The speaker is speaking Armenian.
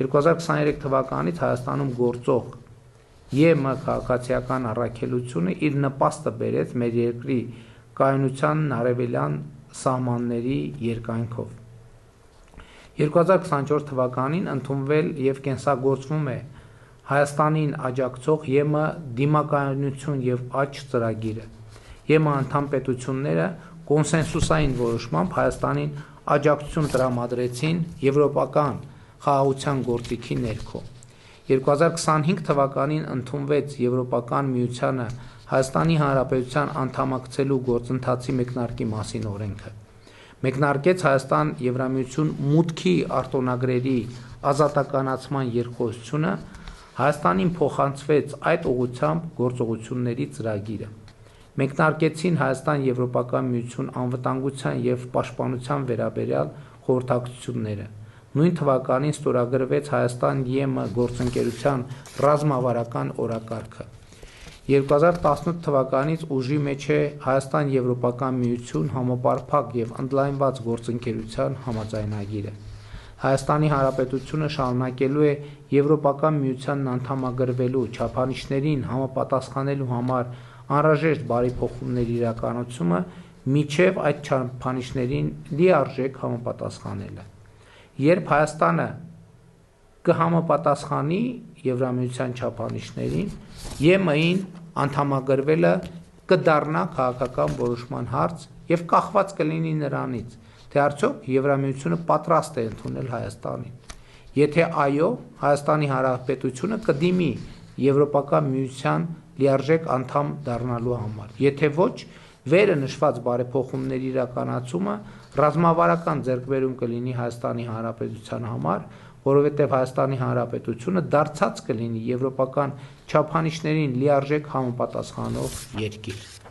2023 թվականից Հայաստանում գործող ԵՄ քաղաքացիական առաքելությունը իր նպաստը բերեց մեր երկրի կայունության արևելյան սահմանների երկայնքով։ 2024 թվականին ընդունվել և կենսագործվում է Հայաստանին աջակցող ԵՄ դիմակայունություն և աճ ծրագիրը։ ԵՄ անդամ պետությունները կոնսենսուսային որոշմամբ Հայաստանին աջակցություն տրամադրեցին եվրոպական խաղաղության գործիքի ներքո։ 2025 թվականին ընդունվեց Եվրոպական միությանը Հայաստանի Հանրապետության անդամակցելու գործընթացի մեկնարկի մասին օրենքը։ Մեկնարկեց Հայաստան Եվրամիություն մուտքի արտոնագրերի ազատականացման երկխոսությունը, Հայաստանին փոխանցվեց այդ ուղղությամբ գործողությունների ծրագիրը։ Մեկնարկեցին Հայաստան Եվրոպական միություն անվտանգության և պաշտպանության վերաբերյալ խորհրդակցությունները։ Նույն թվականին ստորագրվեց Հայաստան ԵՄ գործընկերության ռազմավարական օրակարգը։ 2018 թվականից ուժի մեջ է Հայաստան Եվրոպական միություն համապարփակ և ընդլայնված գործընկերության համաձայնագիրը։ Հայաստանի Հանրապետությունը շարունակելու է Եվրոպական միությանն անդամագրվելու չափանիշներին համապատասխանելու համար անհրաժեշտ բարեփոխումների իրականացումը մինչև այդ չափանիշներին լիարժեք համապատասխանելը։ Երբ Հայաստանը կհամապատասխանի Եվրամիության չափանիշներին, ԵՄ-ին անդամագրվելը կդառնա քաղաքական որոշման հարց և կախված կլինի նրանից, թե արդյոք Եվրամիությունը պատրաստ է ընդունել Հայաստանին։ Եթե այո, Հայաստանի Հանրապետությունը կդիմի Եվրոպական միության լիարժեք անդամ դառնալու համար։ Եթե ոչ, վերը նշված բարեփոխումների իրականացումը ռազմավարական ձեռքբերում կլինի Հայաստանի Հանրապետության համար, որովհետև Հայաստանի Հանրապետությունը դարձած կլինի եվրոպական չափանիշներին լիարժեք համապատասխանող երկիր։